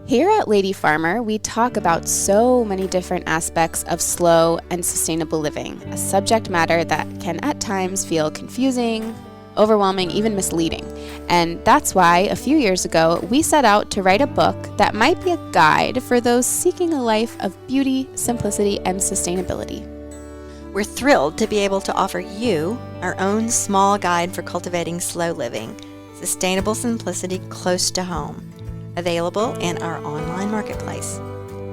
Here at Lady Farmer, we talk about so many different aspects of slow and sustainable living, a subject matter that can at times feel confusing, overwhelming, even misleading. And that's why a few years ago, we set out to write a book that might be a guide for those seeking a life of beauty, simplicity, and sustainability. We're thrilled to be able to offer you our own small guide for cultivating slow living, sustainable simplicity close to home, available in our online marketplace.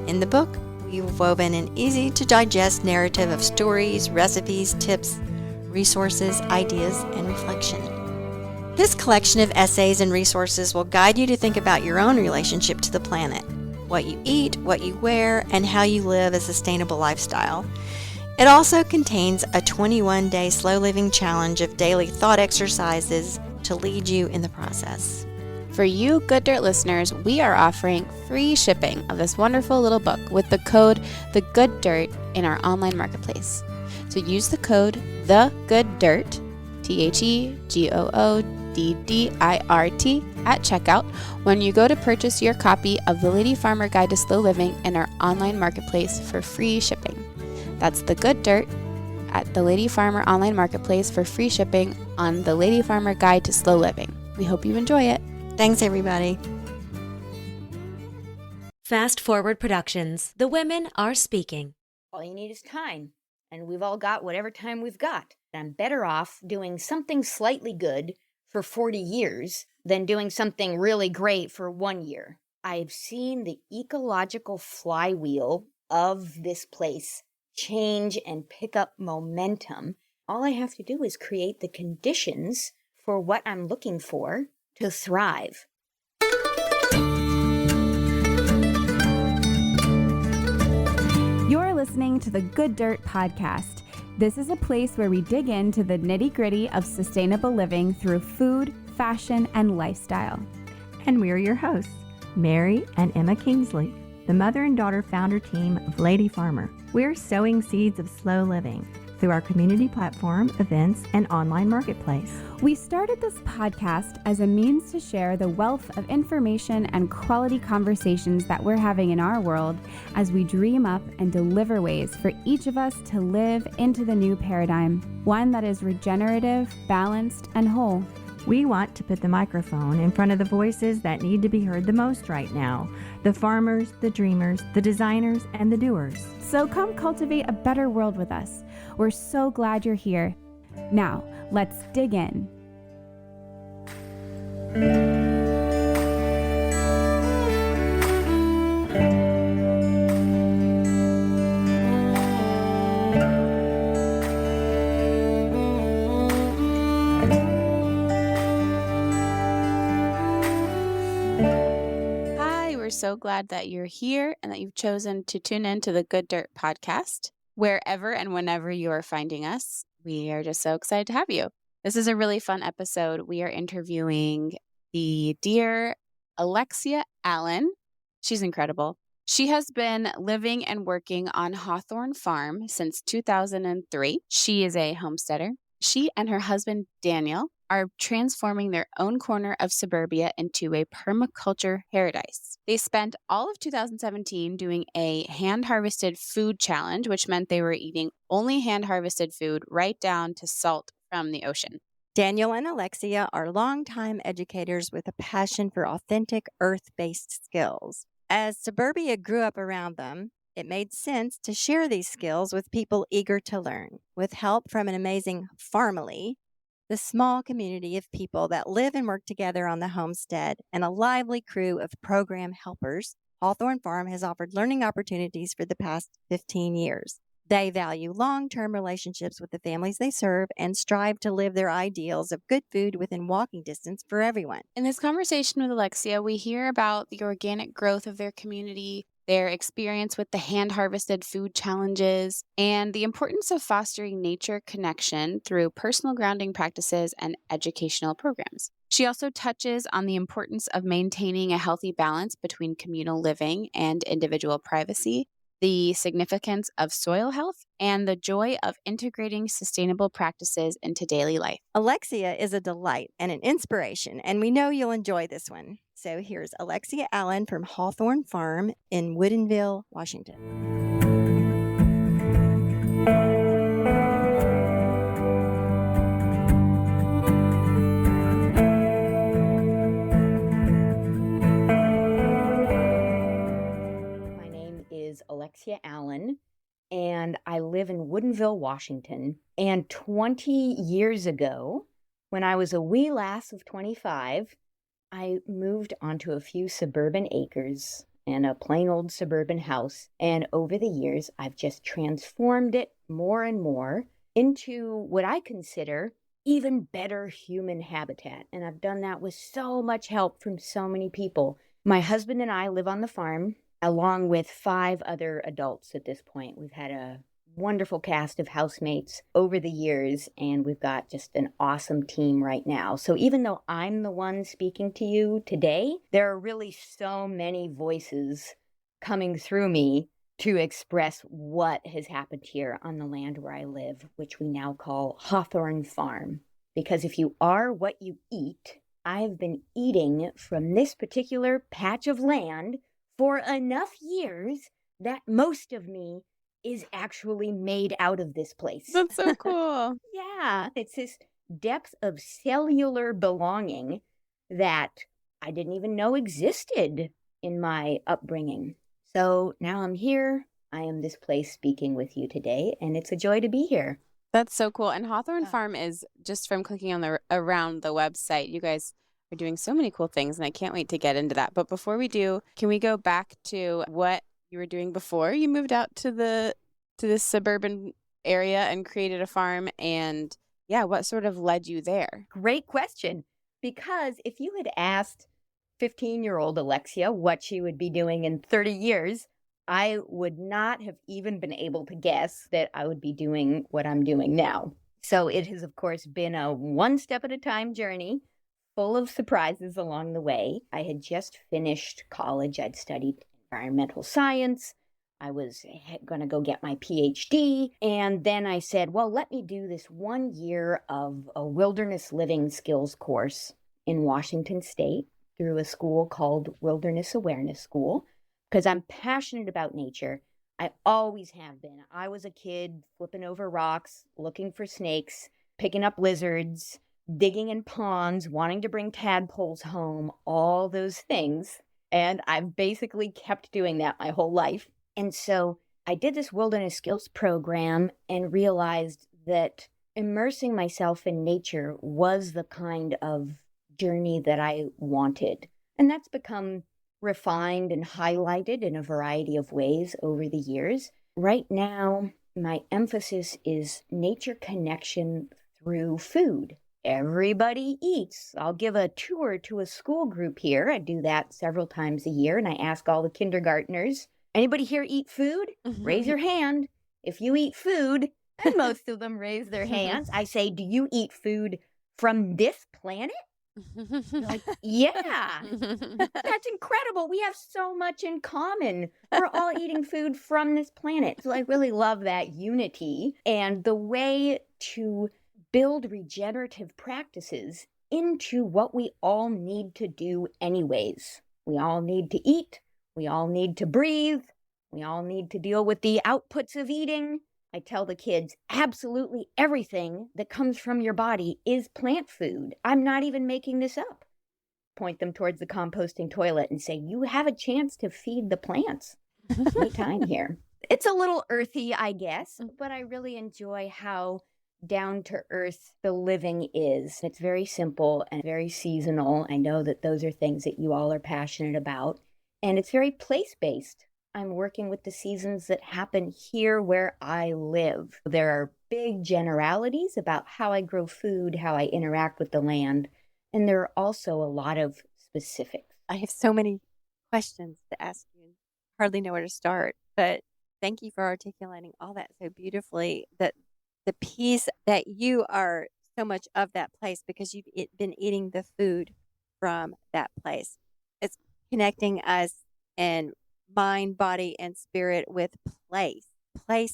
In the book, we've woven an easy-to-digest narrative of stories, recipes, tips, resources, ideas, and reflection. This collection of essays and resources will guide you to think about your own relationship to the planet, what you eat, what you wear, and how you live a sustainable lifestyle. It also contains a 21-day slow living challenge of daily thought exercises to lead you in the process. For you Good Dirt listeners, we are offering free shipping of this wonderful little book with the code TheGoodDirt in our online marketplace. So use the code TheGoodDirt, TheGoodDirt at checkout when you go to purchase your copy of the Lady Farmer Guide to Slow Living in our online marketplace for free shipping. That's The Good Dirt at the Lady Farmer online marketplace for free shipping on the Lady Farmer Guide to Slow Living. We hope you enjoy it. Thanks, everybody. Fast Forward Productions. The women are speaking. All you need is time, and we've all got whatever time we've got. I'm better off doing something slightly good for 40 years than doing something really great for 1 year. I've seen the ecological flywheel of this place change and pick up momentum. All I have to do is create the conditions for what I'm looking for to thrive. You're listening to the Good Dirt Podcast. This is a place where we dig into the nitty-gritty of sustainable living through food, fashion, and lifestyle. And we're your hosts, Mary and Emma Kingsley, the mother and daughter founder team of Lady Farmer. We're sowing seeds of slow living through our community platform, events, and online marketplace. We started this podcast as a means to share the wealth of information and quality conversations that we're having in our world as we dream up and deliver ways for each of us to live into the new paradigm, one that is regenerative, balanced, and whole. We want to put the microphone in front of the voices that need to be heard the most right now, the farmers, the dreamers, the designers, and the doers. So come cultivate a better world with us. We're so glad you're here. Now, let's dig in. We're so glad that you're here and that you've chosen to tune in to the Good Dirt Podcast. Wherever and whenever you are finding us, we are just so excited to have you. This is a really fun episode. We are interviewing the dear Alexia Allen. She's incredible. She has been living and working on Hawthorne Farm since 2003. She is a homesteader. She and her husband, Daniel, are transforming their own corner of Suburbia into a permaculture paradise. They spent all of 2017 doing a hand-harvested food challenge, which meant they were eating only hand-harvested food right down to salt from the ocean. Daniel and Alexia are longtime educators with a passion for authentic earth-based skills. As Suburbia grew up around them, it made sense to share these skills with people eager to learn. With help from an amazing farm-ily, the small community of people that live and work together on the homestead, and a lively crew of program helpers, Hawthorne Farm has offered learning opportunities for the past 15 years. They value long-term relationships with the families they serve and strive to live their ideals of good food within walking distance for everyone. In this conversation with Alexia, we hear about the organic growth of their community, their experience with the hand-harvested food challenges, and the importance of fostering nature connection through personal grounding practices and educational programs. She also touches on the importance of maintaining a healthy balance between communal living and individual privacy, the significance of soil health, and the joy of integrating sustainable practices into daily life. Alexia is a delight and an inspiration, and we know you'll enjoy this one. So here's Alexia Allen from Hawthorne Farm in Woodinville, Washington. My name is Alexia Allen, and I live in Woodinville, Washington. And 20 years ago, when I was a wee lass of 25, I moved onto a few suburban acres and a plain old suburban house. And over the years, I've just transformed it more and more into what I consider even better human habitat. And I've done that with so much help from so many people. My husband and I live on the farm, along with 5 other adults at this point. We've had a wonderful cast of housemates over the years, and we've got just an awesome team right now. So even though I'm the one speaking to you today, there are really so many voices coming through me to express what has happened here on the land where I live, which we now call Hawthorne Farm. Because if you are what you eat, I've been eating from this particular patch of land for enough years that most of me is actually made out of this place. That's so cool. Yeah, it's this depth of cellular belonging that I didn't even know existed in my upbringing. So now I'm here. I am this place speaking with you today, and it's a joy to be here. That's so cool. And Hawthorne Farm is, just from clicking on around the website, you guys are doing so many cool things, and I can't wait to get into that. But before we do, can we go back to what you were doing before you moved out to this suburban area and created a farm? And yeah, what sort of led you there? Great question. Because if you had asked 15-year-old Alexia what she would be doing in 30 years, I would not have even been able to guess that I would be doing what I'm doing now. So it has, of course, been a one step at a time journey, full of surprises along the way. I had just finished college. I'd studied environmental science. I was going to go get my PhD. And then I said, well, let me do this 1 year of a wilderness living skills course in Washington State through a school called Wilderness Awareness School, because I'm passionate about nature. I always have been. I was a kid flipping over rocks, looking for snakes, picking up lizards, digging in ponds, wanting to bring tadpoles home, all those things. And I've basically kept doing that my whole life. And so I did this wilderness skills program and realized that immersing myself in nature was the kind of journey that I wanted. And that's become refined and highlighted in a variety of ways over the years. Right now, my emphasis is nature connection through food. Everybody eats. I'll give a tour to a school group here. I do that several times a year, and I ask all the kindergartners, anybody here eat food? Raise your hand if you eat food. And most of them raise their hands. I say, do you eat food from this planet? They're like, yeah, that's incredible. We have so much in common. We're all eating food from this planet. So I really love that unity and the way to build regenerative practices into what we all need to do anyways. We all need to eat. We all need to breathe. We all need to deal with the outputs of eating. I tell the kids, absolutely everything that comes from your body is plant food. I'm not even making this up. Point them towards the composting toilet and say, you have a chance to feed the plants anytime here. It's a little earthy, I guess, but I really enjoy how down to earth the living is. It's very simple and very seasonal. I know that those are things that you all are passionate about. And it's very place-based. I'm working with the seasons that happen here where I live. There are big generalities about how I grow food, how I interact with the land, and there are also a lot of specifics. I have so many questions to ask you. Hardly know where to start, but thank you for articulating all that so beautifully. That the piece that you are so much of that place because you've been eating the food from that place. It's connecting us and mind, body, and spirit with place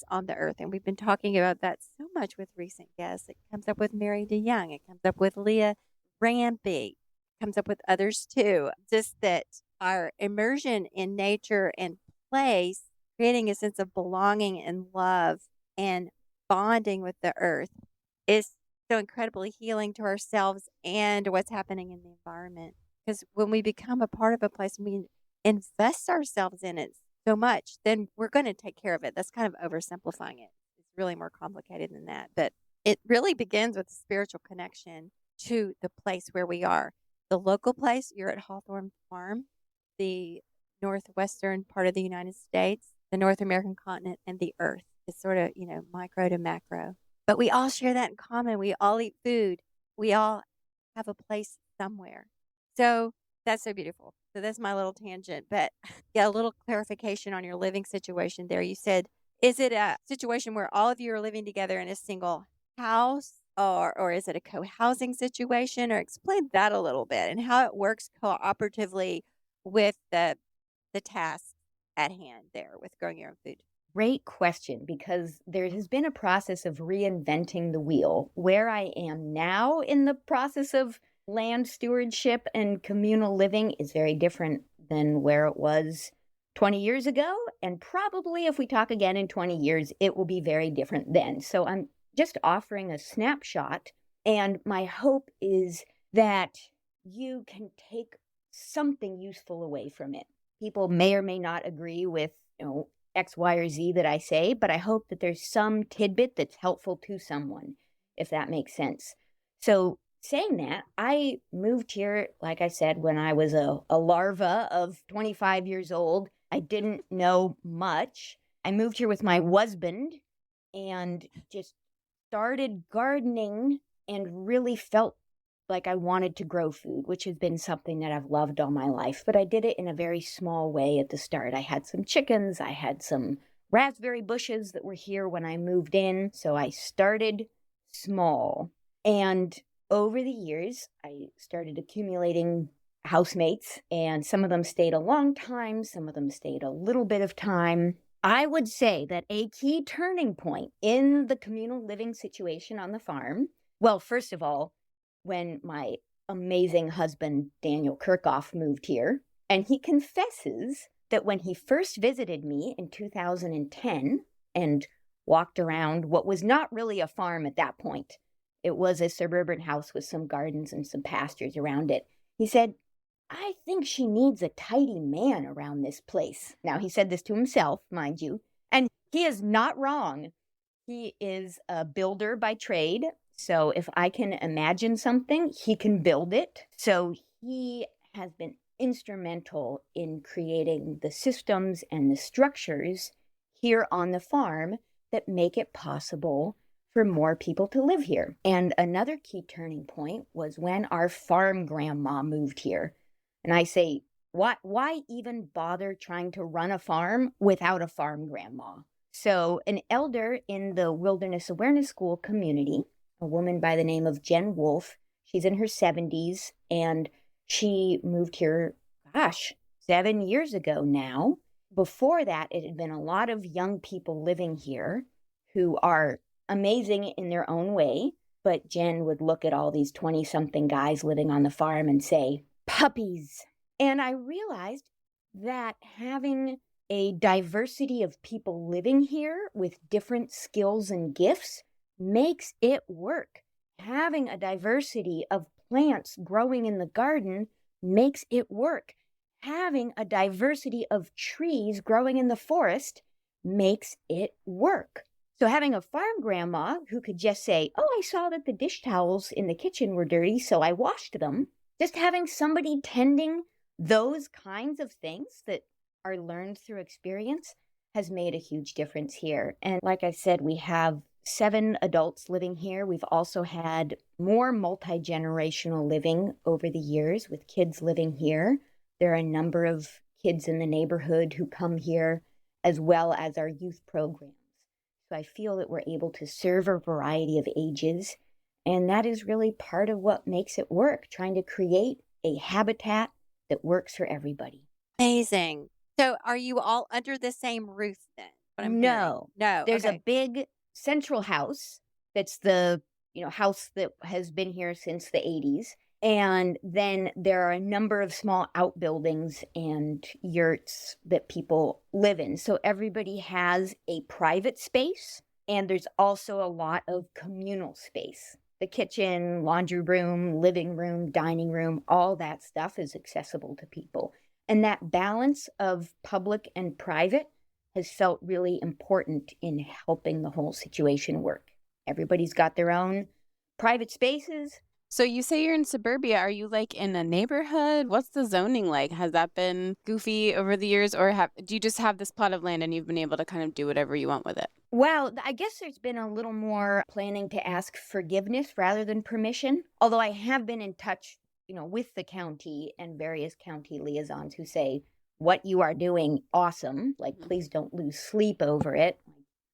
on the earth. And we've been talking about that so much with recent guests. It comes up with Mary DeYoung. It comes up with Leah Rampey. It comes up with others too. Just that our immersion in nature and place, creating a sense of belonging and love and bonding with the earth is so incredibly healing to ourselves and what's happening in the environment. Because when we become a part of a place, we invest ourselves in it so much, then we're going to take care of it. That's kind of oversimplifying it. It's really more complicated than that. But it really begins with a spiritual connection to the place where we are. The local place, you're at Hawthorne Farm, the northwestern part of the United States, the North American continent, and the earth. It's sort of, micro to macro. But we all share that in common. We all eat food. We all have a place somewhere. So that's so beautiful. So that's my little tangent. But yeah, a little clarification on your living situation there. You said, is it a situation where all of you are living together in a single house, or is it a co-housing situation? Or explain that a little bit and how it works cooperatively with the task at hand there with growing your own food. Great question, because there has been a process of reinventing the wheel. Where I am now in the process of land stewardship and communal living is very different than where it was 20 years ago. And probably if we talk again in 20 years, it will be very different then. So I'm just offering a snapshot. And my hope is that you can take something useful away from it. People may or may not agree with, X, Y, or Z that I say, but I hope that there's some tidbit that's helpful to someone, if that makes sense. So saying that, I moved here, like I said, when I was a larva of 25 years old. I didn't know much. I moved here with my husband and just started gardening and really felt like I wanted to grow food, which has been something that I've loved all my life. But I did it in a very small way at the start. I had some chickens. I had some raspberry bushes that were here when I moved in. So I started small. And over the years, I started accumulating housemates, and some of them stayed a long time. Some of them stayed a little bit of time. I would say that a key turning point in the communal living situation on the farm, well, first of all, when my amazing husband, Daniel Kirchhoff, moved here, and he confesses that when he first visited me in 2010 and walked around what was not really a farm at that point, it was a suburban house with some gardens and some pastures around it, he said, "I think she needs a tidy man around this place." Now, he said this to himself, mind you, and he is not wrong. He is a builder by trade. So if I can imagine something, he can build it. So he has been instrumental in creating the systems and the structures here on the farm that make it possible for more people to live here. And another key turning point was when our farm grandma moved here. And I say, why even bother trying to run a farm without a farm grandma? So an elder in the Wilderness Awareness School community, a woman by the name of Jen Wolf, she's in her 70s, and she moved here, 7 years ago now. Before that, it had been a lot of young people living here who are amazing in their own way, but Jen would look at all these 20-something guys living on the farm and say, "Puppies." And I realized that having a diversity of people living here with different skills and gifts makes it work. Having a diversity of plants growing in the garden makes it work. Having a diversity of trees growing in the forest makes it work. So having a farm grandma who could just say, "Oh, I saw that the dish towels in the kitchen were dirty, so I washed them." Just having somebody tending those kinds of things that are learned through experience has made a huge difference here. And like I said, we have 7 adults living here. We've also had more multi-generational living over the years with kids living here. There are a number of kids in the neighborhood who come here, as well as our youth programs. So I feel that we're able to serve a variety of ages, and that is really part of what makes it work, trying to create a habitat that works for everybody. Amazing. So are you all under the same roof then? What I'm hearing? No. No. There's a Okay. big central house that's the, house that has been here since the 80s. And then there are a number of small outbuildings and yurts that people live in. So everybody has a private space, and there's also a lot of communal space. The kitchen, laundry room, living room, dining room, all that stuff is accessible to people. And that balance of public and private has felt really important in helping the whole situation work. Everybody's got their own private spaces. So you say you're in Suburbia. Are you like in a neighborhood? What's the zoning like? Has that been goofy over the years, or do you just have this plot of land and you've been able to kind of do whatever you want with it? Well, I guess there's been a little more planning to ask forgiveness rather than permission. Although I have been in touch, with the county and various county liaisons who say, what you are doing, awesome. Like, please don't lose sleep over it.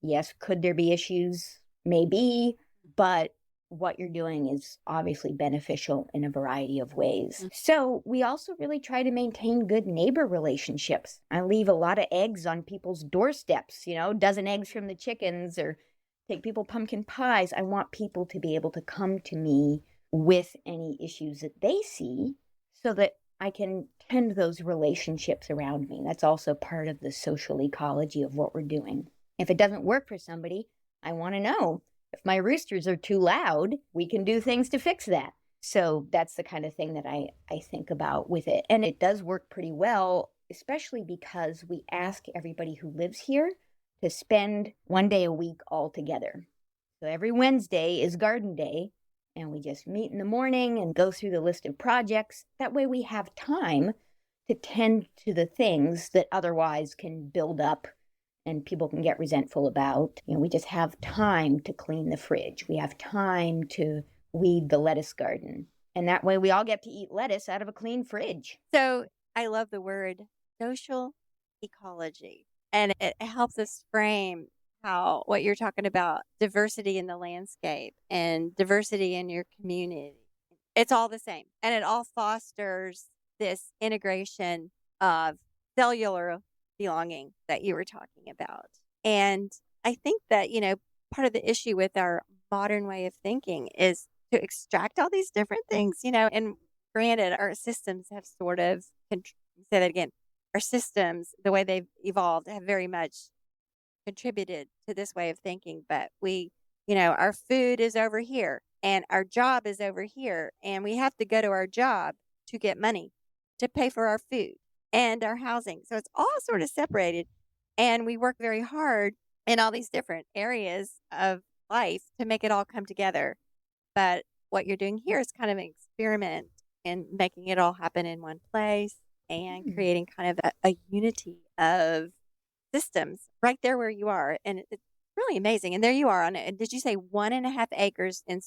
Yes, could there be issues? Maybe, but what you're doing is obviously beneficial in a variety of ways. So we also really try to maintain good neighbor relationships. I leave a lot of eggs on people's doorsteps, dozen eggs from the chickens, or take people pumpkin pies. I want people to be able to come to me with any issues that they see so that I can tend those relationships around me. That's also part of the social ecology of what we're doing. If it doesn't work for somebody, I want to know. If my roosters are too loud, we can do things to fix that. So that's the kind of thing that I think about with it. And it does work pretty well, especially because we ask everybody who lives here to spend one day a week all together. So every Wednesday is garden day, and we just meet in the morning and go through the list of projects. That way we have time to tend to the things that otherwise can build up and people can get resentful about. We just have time to clean the fridge. We have time to weed the lettuce garden. And that way we all get to eat lettuce out of a clean fridge. So I love the word social ecology. And it helps us frame what you're talking about, diversity in the landscape and diversity in your community. It's all the same. And it all fosters this integration of cellular belonging that you were talking about. And I think that, part of the issue with our modern way of thinking is to extract all these different things, and granted, our systems have sort of, say that again, our systems, the way they've evolved, have very much contributed to this way of thinking. But our food is over here and our job is over here, and we have to go to our job to get money to pay for our food and our housing. So it's all sort of separated, and we work very hard in all these different areas of life to make it all come together. But what you're doing here is kind of an experiment in making it all happen in one place and creating kind of a unity of systems right there where you are. And it's really amazing. And there you are on it. Did you say 1.5 acres in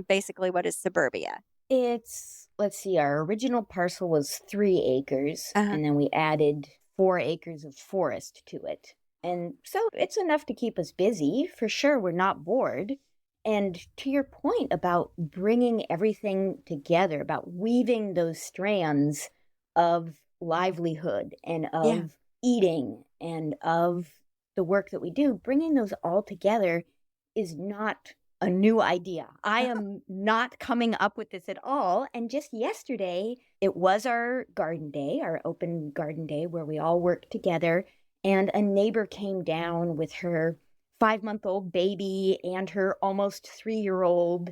basically what is Suburbia? Let's see, our original parcel was 3 acres, and then we added 4 acres of forest to it. And so it's enough to keep us busy. For sure, we're not bored. And to your point about bringing everything together, about weaving those strands of livelihood and of eating and of the work that we do, bringing those all together is not a new idea. I am not coming up with this at all. And just yesterday, it was our garden day, our open garden day, where we all worked together. And a neighbor came down with her 5-month-old baby and her almost 3-year-old,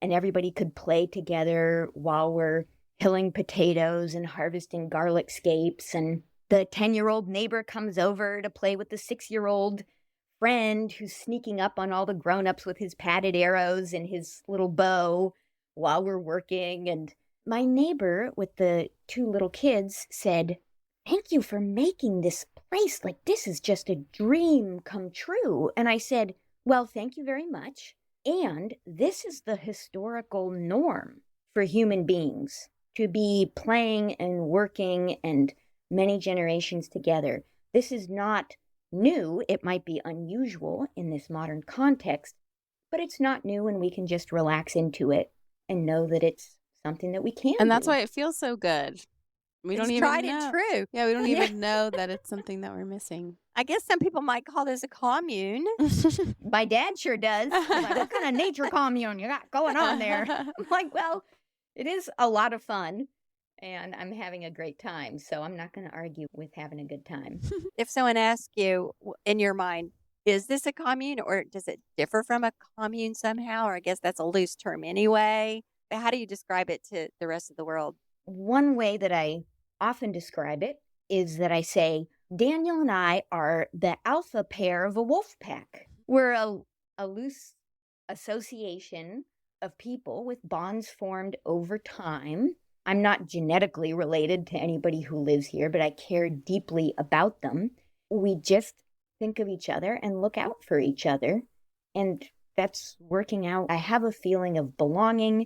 and everybody could play together while we're hilling potatoes and harvesting garlic scapes. And the 10-year-old neighbor comes over to play with the 6-year-old friend who's sneaking up on all the grown-ups with his padded arrows and his little bow while we're working. And my neighbor with the 2 little kids said, "Thank you for making this place. Like, this is just a dream come true." And I said, "Well, thank you very much. And this is the historical norm for human beings, to be playing and working and many generations together. This is not new. It might be unusual in this modern context, but it's not new, and we can just relax into it and know that it's something that we can And that's do." why it feels so good We It's don't even tried know. and true. Yeah, we don't even know that it's something that we're missing. I guess some people might call this a commune. My dad sure does. He's like, what kind of nature commune you got going on there? I'm like, well, it is a lot of fun and I'm having a great time. So I'm not going to argue with having a good time. If someone asks you in your mind, is this a commune or does it differ from a commune somehow? Or I guess that's a loose term anyway. But how do you describe it to the rest of the world? One way that I often describe it is that I say, Daniel and I are the alpha pair of a wolf pack. We're a loose association of people with bonds formed over time. I'm not genetically related to anybody who lives here, but I care deeply about them. We just think of each other and look out for each other. And that's working out. I have a feeling of belonging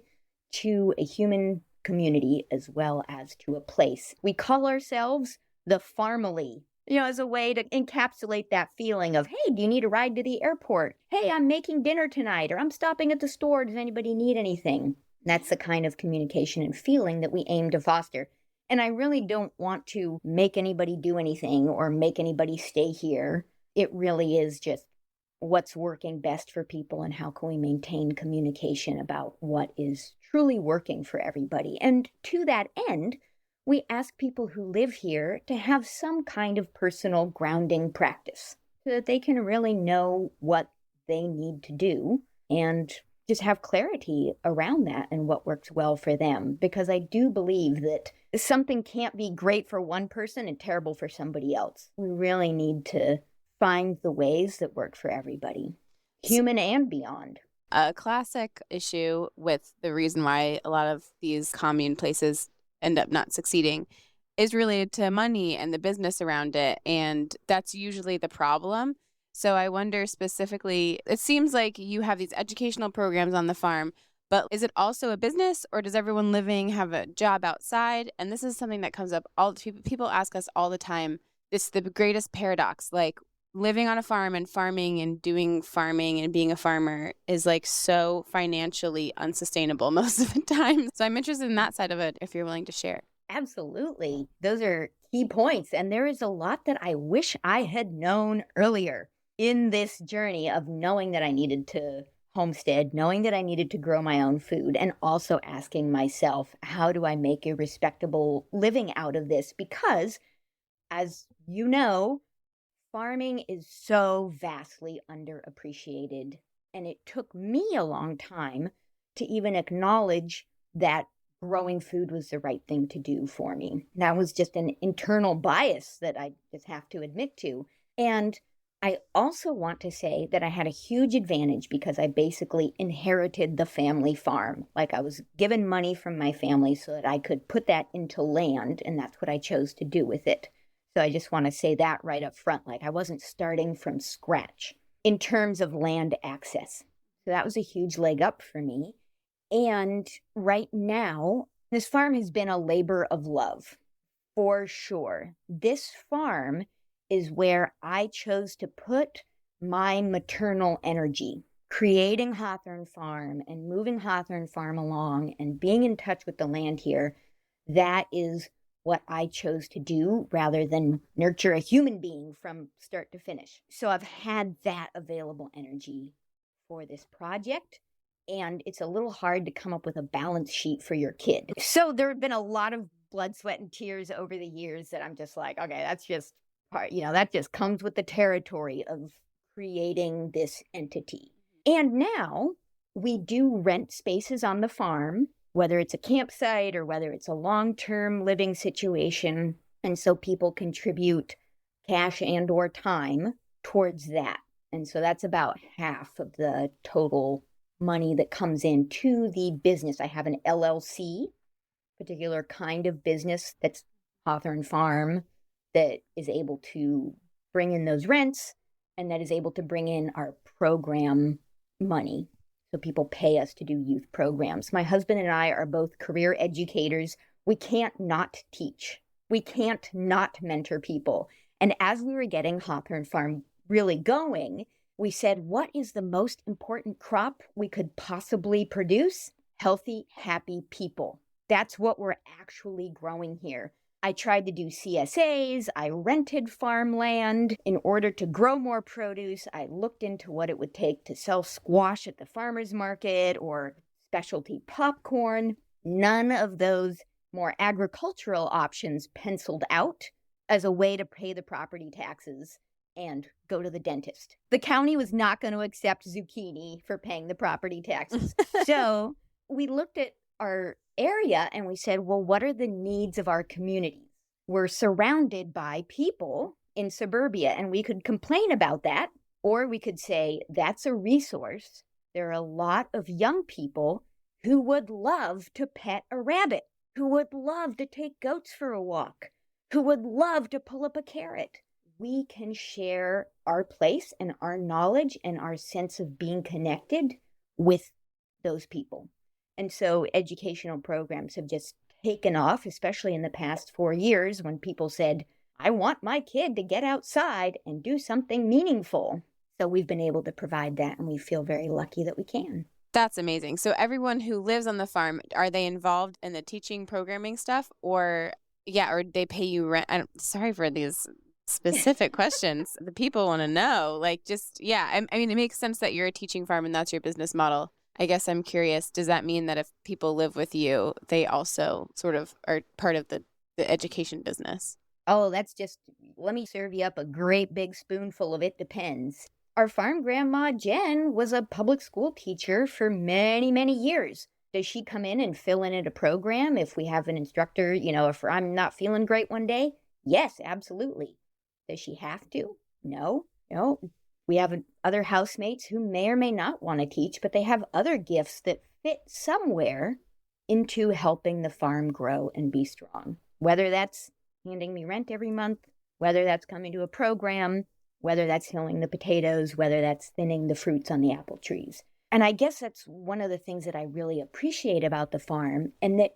to a human community as well as to a place. We call ourselves the farm-ily, as a way to encapsulate that feeling of, hey, do you need a ride to the airport? Hey, I'm making dinner tonight, or I'm stopping at the store. Does anybody need anything? That's the kind of communication and feeling that we aim to foster. And I really don't want to make anybody do anything or make anybody stay here. It really is just what's working best for people and how can we maintain communication about what is truly working for everybody. And to that end, we ask people who live here to have some kind of personal grounding practice so that they can really know what they need to do and just have clarity around that and what works well for them. Because I do believe that something can't be great for one person and terrible for somebody else. We really need to find the ways that work for everybody, human and beyond. A classic issue with the reason why a lot of these commune places end up not succeeding is related to money and the business around it. And that's usually the problem. So I wonder specifically, it seems like you have these educational programs on the farm, but is it also a business or does everyone living have a job outside? And this is something that comes up people ask us all the time. It's the greatest paradox. Like, living on a farm and farming and doing farming and being a farmer is like so financially unsustainable most of the time. So I'm interested in that side of it if you're willing to share. Absolutely. Those are key points. And there is a lot that I wish I had known earlier in this journey of knowing that I needed to homestead, knowing that I needed to grow my own food, and also asking myself, how do I make a respectable living out of this? Because, as you know, farming is so vastly underappreciated, and it took me a long time to even acknowledge that growing food was the right thing to do for me. That was just an internal bias that I just have to admit to. And I also want to say that I had a huge advantage because I basically inherited the family farm. Like, I was given money from my family so that I could put that into land, and that's what I chose to do with it. So I just want to say that right up front. Like, I wasn't starting from scratch in terms of land access. So that was a huge leg up for me. And right now, this farm has been a labor of love, for sure. This farm is where I chose to put my maternal energy, creating Hawthorne Farm and moving Hawthorne Farm along and being in touch with the land here. That is what I chose to do rather than nurture a human being from start to finish. So I've had that available energy for this project, and it's a little hard to come up with a balance sheet for your kid. So there have been a lot of blood, sweat, and tears over the years that I'm just like, okay, that's just part, that just comes with the territory of creating this entity. And now we do rent spaces on the farm, whether it's a campsite or whether it's a long-term living situation. And so people contribute cash and or time towards that. And so that's about half of the total money that comes into the business. I have an LLC, particular kind of business that's Hawthorne Farm, that is able to bring in those rents and that is able to bring in our program money. So people pay us to do youth programs. My husband and I are both career educators. We can't not teach. We can't not mentor people. And as we were getting Hawthorne Farm really going, we said, what is the most important crop we could possibly produce? Healthy, happy people. That's what we're actually growing here. I tried to do CSAs. I rented farmland in order to grow more produce. I looked into what it would take to sell squash at the farmer's market or specialty popcorn. None of those more agricultural options penciled out as a way to pay the property taxes and go to the dentist. The county was not going to accept zucchini for paying the property taxes. So we looked at our area and we said, well, what are the needs of our communities? We're surrounded by people in suburbia, and we could complain about that, or we could say that's a resource. There are a lot of young people who would love to pet a rabbit, who would love to take goats for a walk, who would love to pull up a carrot. We can share our place and our knowledge and our sense of being connected with those people. And so educational programs have just taken off, especially in the past 4 years when people said, I want my kid to get outside and do something meaningful. So we've been able to provide that, and we feel very lucky that we can. That's amazing. So everyone who lives on the farm, are they involved in the teaching programming stuff, or they pay you rent? Sorry for these specific questions. The people want to know, I mean, it makes sense that you're a teaching farm and that's your business model. I guess I'm curious, does that mean that if people live with you, they also sort of are part of the education business? Oh, that's just, let me serve you up a great big spoonful of it depends. Our farm grandma, Jen, was a public school teacher for many, many years. Does she come in and fill in at a program if we have an instructor, if I'm not feeling great one day? Yes, absolutely. Does she have to? No. We have other housemates who may or may not want to teach, but they have other gifts that fit somewhere into helping the farm grow and be strong. Whether that's handing me rent every month, whether that's coming to a program, whether that's hilling the potatoes, whether that's thinning the fruits on the apple trees. And I guess that's one of the things that I really appreciate about the farm, and that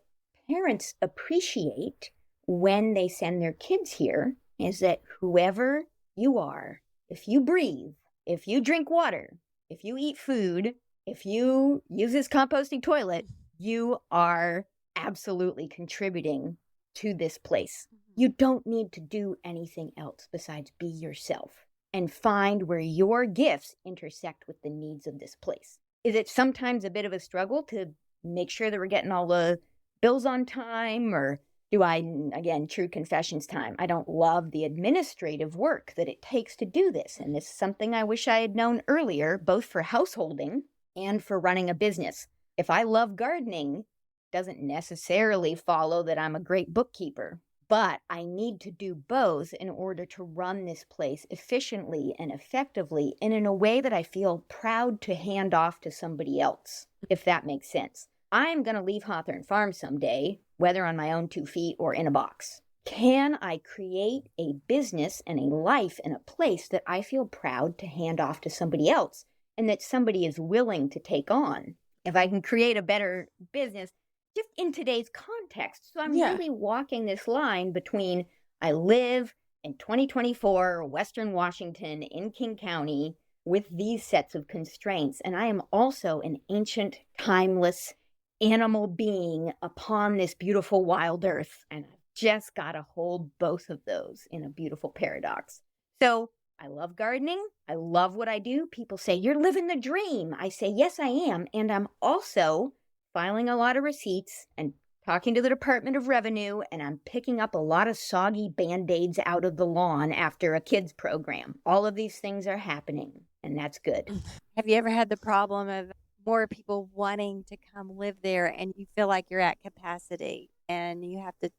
parents appreciate when they send their kids here, is that whoever you are, if you breathe, if you drink water, if you eat food, if you use this composting toilet, you are absolutely contributing to this place. You don't need to do anything else besides be yourself and find where your gifts intersect with the needs of this place. Is it sometimes a bit of a struggle to make sure that we're getting all the bills on time, or do I, again, true confessions time, I don't love the administrative work that it takes to do this. And this is something I wish I had known earlier, both for householding and for running a business. If I love gardening, doesn't necessarily follow that I'm a great bookkeeper, but I need to do both in order to run this place efficiently and effectively and in a way that I feel proud to hand off to somebody else, if that makes sense. I'm going to leave Hawthorne Farm someday, whether on my own 2 feet or in a box. Can I create a business and a life and a place that I feel proud to hand off to somebody else and that somebody is willing to take on? If I can create a better business, just in today's context. So I'm really walking this line between I live in 2024, Western Washington in King County with these sets of constraints. And I am also an ancient, timeless animal being upon this beautiful wild earth. And I've just got to hold both of those in a beautiful paradox. So I love gardening. I love what I do. People say, you're living the dream. I say, yes, I am. And I'm also filing a lot of receipts and talking to the Department of Revenue, and I'm picking up a lot of soggy Band-Aids out of the lawn after a kids program. All of these things are happening, and that's good. Have you ever had the problem of more people wanting to come live there and you feel like you're at capacity and you have to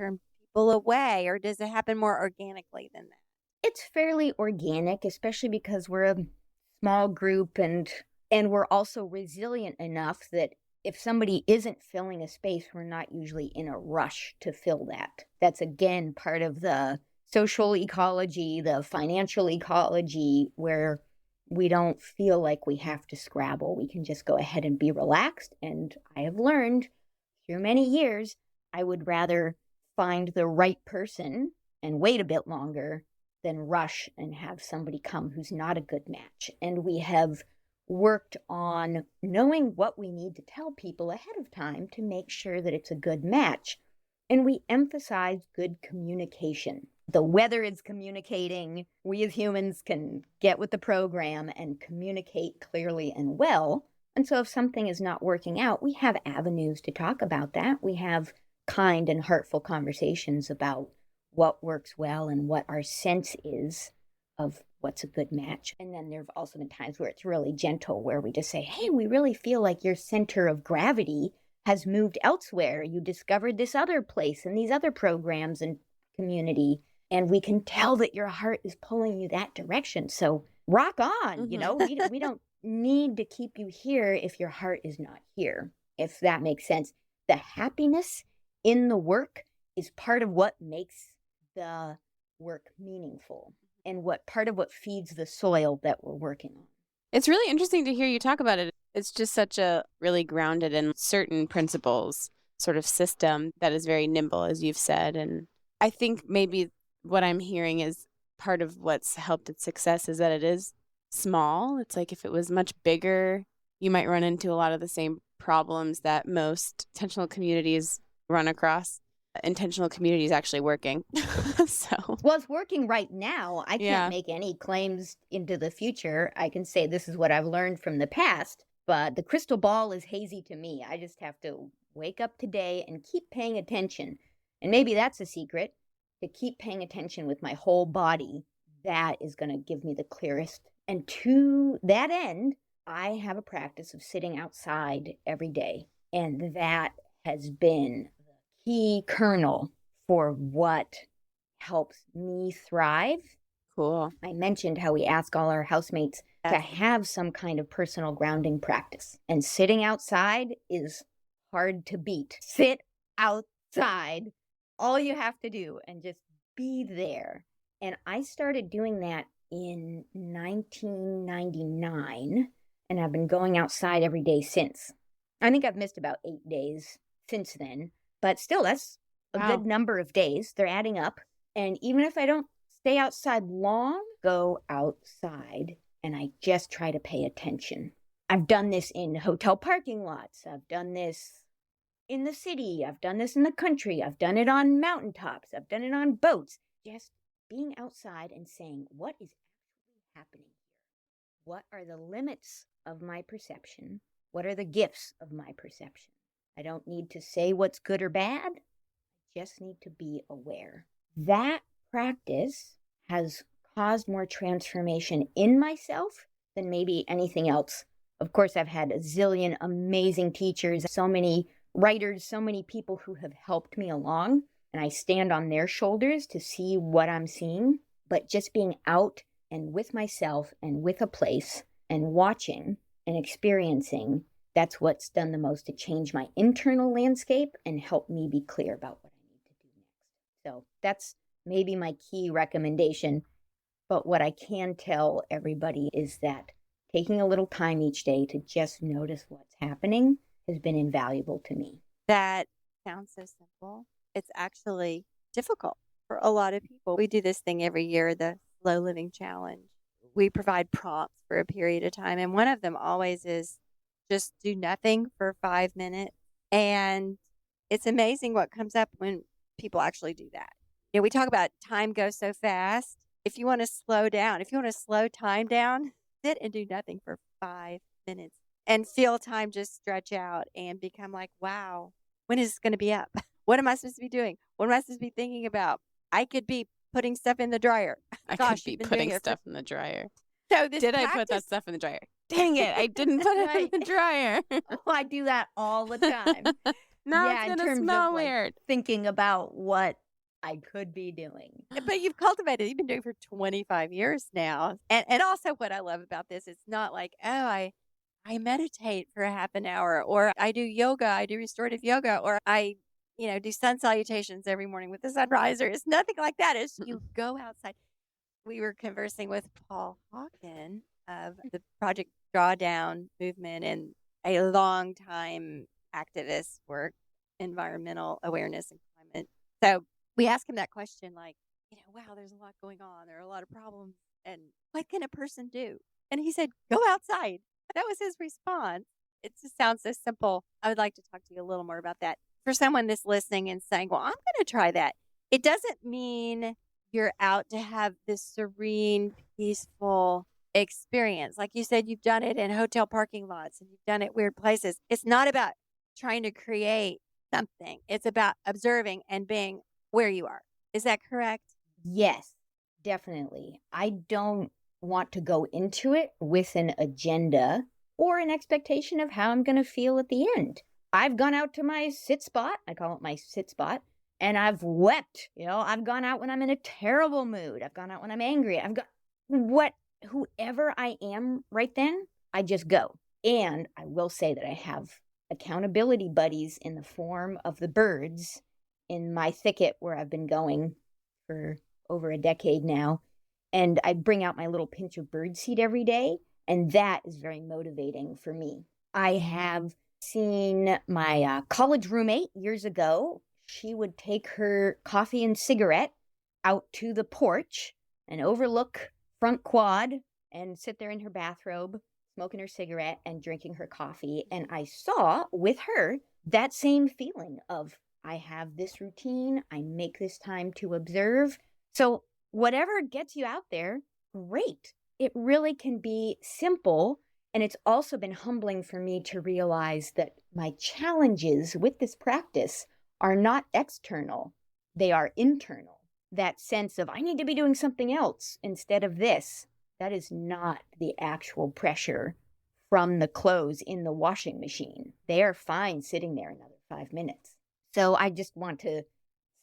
turn people away, or does it happen more organically than that? It's fairly organic, especially because we're a small group and we're also resilient enough that if somebody isn't filling a space, we're not usually in a rush to fill that. That's, again, part of the social ecology, the financial ecology, where we don't feel like we have to scrabble. We can just go ahead and be relaxed. And I have learned through many years, I would rather find the right person and wait a bit longer than rush and have somebody come who's not a good match. And we have worked on knowing what we need to tell people ahead of time to make sure that it's a good match. And we emphasize good communication. The weather is communicating. We as humans can get with the program and communicate clearly and well. And so if something is not working out, we have avenues to talk about that. We have kind and heartful conversations about what works well and what our sense is of what's a good match. And then there have also been times where it's really gentle, where we just say, hey, we really feel like your center of gravity has moved elsewhere. You discovered this other place and these other programs and community, and we can tell that your heart is pulling you that direction. So rock on, we don't need to keep you here if your heart is not here, if that makes sense. The happiness in the work is part of what makes the work meaningful and what part of what feeds the soil that we're working on. It's really interesting to hear you talk about it. It's just such a really grounded in certain principles sort of system that is very nimble, as you've said. And I think maybe what I'm hearing is part of what's helped its success is that it is small. It's like if it was much bigger, you might run into a lot of the same problems that most intentional communities run across. Intentional community is actually working. Well, it's working right now. I can't make any claims into the future. I can say this is what I've learned from the past, but the crystal ball is hazy to me. I just have to wake up today and keep paying attention. And maybe that's a secret, to keep paying attention with my whole body. That is going to give me the clearest. And to that end, I have a practice of sitting outside every day. And that has been key kernel for what helps me thrive. Cool. I mentioned how we ask all our housemates to have some kind of personal grounding practice. And sitting outside is hard to beat. Sit outside. All you have to do and just be there. And I started doing that in 1999, and I've been going outside every day since. I think I've missed about 8 days since then. But still, that's a good number of days. They're adding up. And even if I don't stay outside long, go outside and I just try to pay attention. I've done this in hotel parking lots. I've done this in the city. I've done this in the country. I've done it on mountaintops. I've done it on boats. Just being outside and saying, what is actually happening here? What are the limits of my perception? What are the gifts of my perception? I don't need to say what's good or bad. I just need to be aware. That practice has caused more transformation in myself than maybe anything else. Of course, I've had a zillion amazing teachers, so many writers, so many people who have helped me along, and I stand on their shoulders to see what I'm seeing. But just being out and with myself and with a place and watching and experiencing, that's what's done the most to change my internal landscape and help me be clear about what I need to do next. So that's maybe my key recommendation. But what I can tell everybody is that taking a little time each day to just notice what's happening has been invaluable to me. That sounds so simple. It's actually difficult for a lot of people. We do this thing every year, the Slow Living Challenge. We provide prompts for a period of time. And one of them always is just do nothing for 5 minutes. And it's amazing what comes up when people actually do that. You know, we talk about time goes so fast. If you want to slow down, if you want to slow time down, sit and do nothing for 5 minutes and feel time just stretch out and become like, wow, when is this going to be up? What am I supposed to be doing? What am I supposed to be thinking about? I could be putting stuff in the dryer. I could be putting stuff in the dryer. So Did I put that stuff in the dryer? Dang it, I didn't put it in the dryer. Oh, I do that all the time. Now it's going to smell weird. Thinking about what I could be doing. But you've cultivated, you've been doing it for 25 years now. And also what I love about this, it's not like, oh, I meditate for a half an hour, or I do yoga, I do restorative yoga, or I, do sun salutations every morning with the sunriser. It's nothing like that. It's you go outside. We were conversing with Paul Hawken of the Project Drawdown movement and a long time activist for environmental awareness and climate. So we asked him that question, like, wow, there's a lot going on. There are a lot of problems. And what can a person do? And he said, go outside. That was his response. It just sounds so simple. I would like to talk to you a little more about that. for someone that's listening and saying, well, I'm going to try that. It doesn't mean you're out to have this serene, peaceful experience. Like you said, you've done it in hotel parking lots and you've done it weird places. It's not about trying to create something. It's about observing and being where you are. Is that correct? Yes, definitely. I don't want to go into it with an agenda or an expectation of how I'm going to feel at the end. I've gone out to my sit spot. I call it my sit spot. And I've wept. I've gone out when I'm in a terrible mood. I've gone out when I'm angry. Whoever I am right then, I just go. And I will say that I have accountability buddies in the form of the birds in my thicket where I've been going for over a decade now. And I bring out my little pinch of birdseed every day. And that is very motivating for me. I have seen my college roommate years ago. She would take her coffee and cigarette out to the porch and overlook front quad and sit there in her bathrobe, smoking her cigarette and drinking her coffee. And I saw with her that same feeling of, I have this routine, I make this time to observe. So whatever gets you out there, great. It really can be simple. And it's also been humbling for me to realize that my challenges with this practice are not external, they are internal. That sense of, I need to be doing something else instead of this, that is not the actual pressure from the clothes in the washing machine. They are fine sitting there another 5 minutes. So I just want to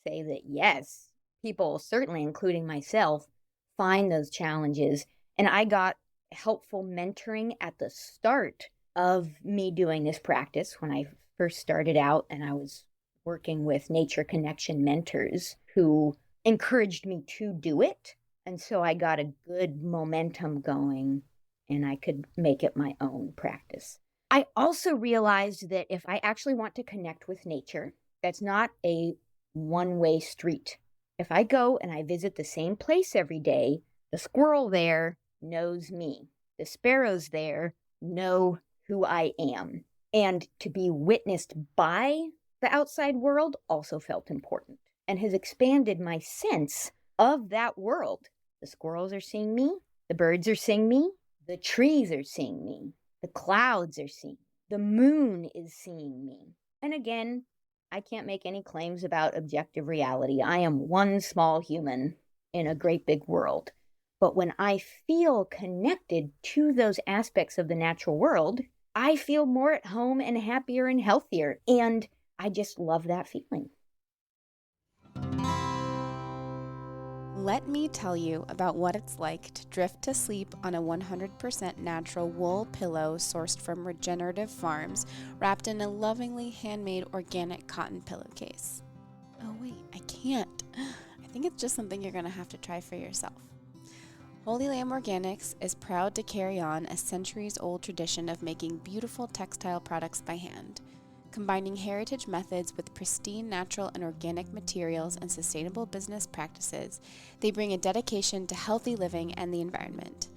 say that yes, people, certainly including myself, find those challenges. And I got helpful mentoring at the start of me doing this practice when I first started out, and I was working with nature connection mentors who encouraged me to do it. And so I got a good momentum going and I could make it my own practice. I also realized that if I actually want to connect with nature, that's not a one-way street. If I go and I visit the same place every day, the squirrel there knows me. The sparrows there know who I am. And to be witnessed by the outside world also felt important and has expanded my sense of that world. The squirrels are seeing me, the birds are seeing me, the trees are seeing me, the clouds are seeing me, the moon is seeing me. And again, I can't make any claims about objective reality. I am one small human in a great big world. But when I feel connected to those aspects of the natural world, I feel more at home and happier and healthier. And I just love that feeling. Let me tell you about what it's like to drift to sleep on a 100% natural wool pillow sourced from regenerative farms, wrapped in a lovingly handmade organic cotton pillowcase. Oh wait, I can't. I think it's just something you're going to have to try for yourself. Holy Lamb Organics is proud to carry on a centuries-old tradition of making beautiful textile products by hand. Combining heritage methods with pristine natural and organic materials and sustainable business practices, they bring a dedication to healthy living and the environment.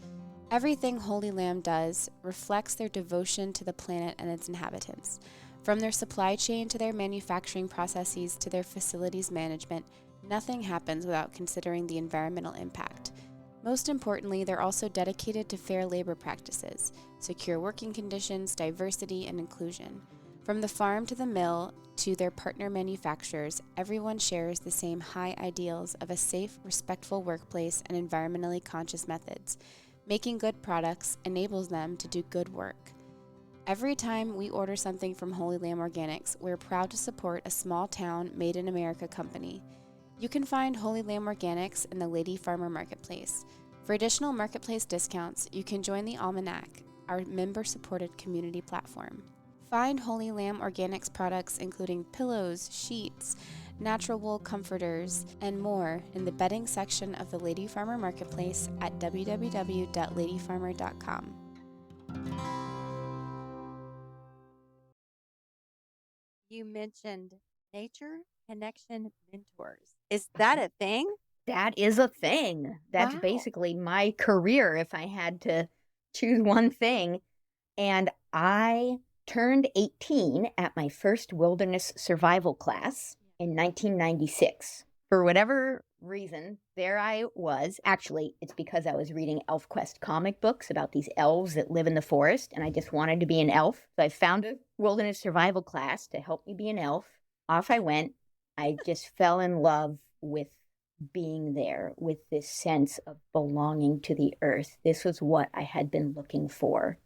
Everything Holy Lamb does reflects their devotion to the planet and its inhabitants. From their supply chain to their manufacturing processes to their facilities management, nothing happens without considering the environmental impact. Most importantly, they're also dedicated to fair labor practices, secure working conditions, diversity, and inclusion. From the farm to the mill to their partner manufacturers, everyone shares the same high ideals of a safe, respectful workplace and environmentally conscious methods. Making good products enables them to do good work. Every time we order something from Holy Lamb Organics, we're proud to support a small town, made in America company. You can find Holy Lamb Organics in the Lady Farmer Marketplace. For additional marketplace discounts, you can join the Almanac, our member-supported community platform. Find Holy Lamb Organics products including pillows, sheets, natural wool comforters, and more in the bedding section of the Lady Farmer Marketplace at www.ladyfarmer.com. You mentioned nature connection mentors. Is that a thing? That is a thing. That's Wow. basically my career if I had to choose one thing. And I turned 18 at my first wilderness survival class in 1996. For whatever reason, there I was. Actually, it's because I was reading ElfQuest comic books about these elves that live in the forest, and I just wanted to be an elf. So I found a wilderness survival class to help me be an elf. Off I went. I just fell in love with being there, with this sense of belonging to the earth. This was what I had been looking for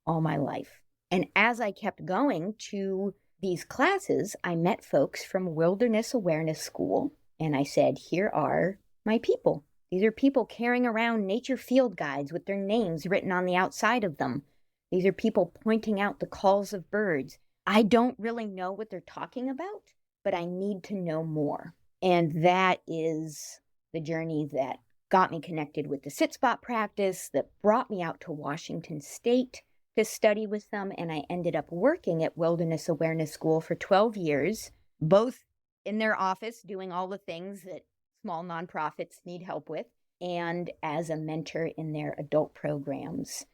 all my life. And as I kept going to these classes, I met folks from Wilderness Awareness School, and I said, here are my people. These are people carrying around nature field guides with their names written on the outside of them. These are people pointing out the calls of birds. I don't really know what they're talking about, but I need to know more. And that is the journey that got me connected with the sit spot practice, that brought me out to Washington State to study with them. And I ended up working at Wilderness Awareness School for 12 years, both in their office doing all the things that small nonprofits need help with, and as a mentor in their adult programs.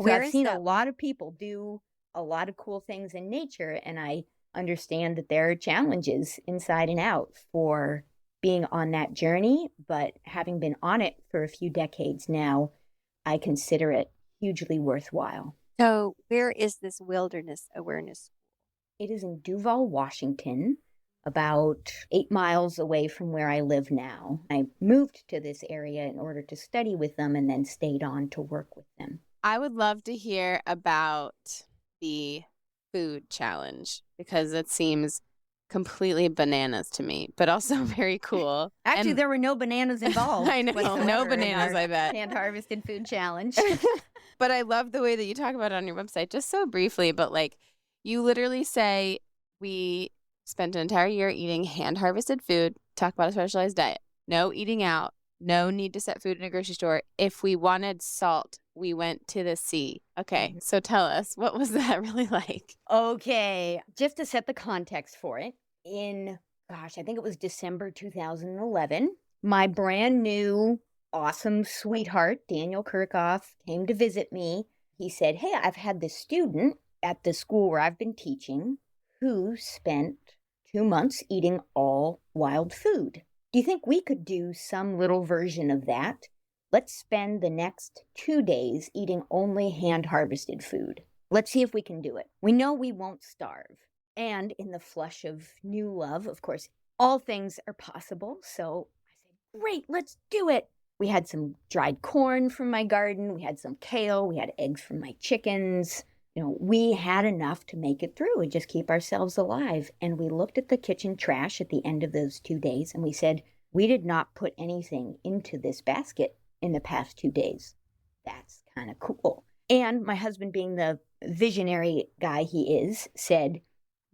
So I've seen a lot of people do a lot of cool things in nature, and I understand that there are challenges inside and out for being on that journey, but having been on it for a few decades now, I consider it hugely worthwhile. So where is this Wilderness Awareness? It is in Duval, Washington, about 8 miles away from where I live now. I moved to this area in order to study with them and then stayed on to work with them. I would love to hear about the food challenge because it seems completely bananas to me, but also very cool. Actually, there were no bananas involved. I know, no bananas, I bet. Hand-harvested food challenge. But I love the way that you talk about it on your website, just so briefly, but like you literally say, we spent an entire year eating hand-harvested food, talk about a specialized diet, no eating out, no need to set food in a grocery store. If we wanted salt, we went to the sea. Okay, so tell us, what was that really like? Okay, just to set the context for it, I think it was December 2011, my brand new awesome sweetheart, Daniel Kirchhoff, came to visit me. He said, hey, I've had this student at the school where I've been teaching who spent 2 months eating all wild food. Do you think we could do some little version of that? Let's spend the next 2 days eating only hand-harvested food. Let's see if we can do it. We know we won't starve. And in the flush of new love, of course, all things are possible. So I said, great, let's do it. We had some dried corn from my garden. We had some kale. We had eggs from my chickens. We had enough to make it through and just keep ourselves alive. And we looked at the kitchen trash at the end of those 2 days and we said, we did not put anything into this basket in the past 2 days. That's kind of cool. And my husband, being the visionary guy he is, said,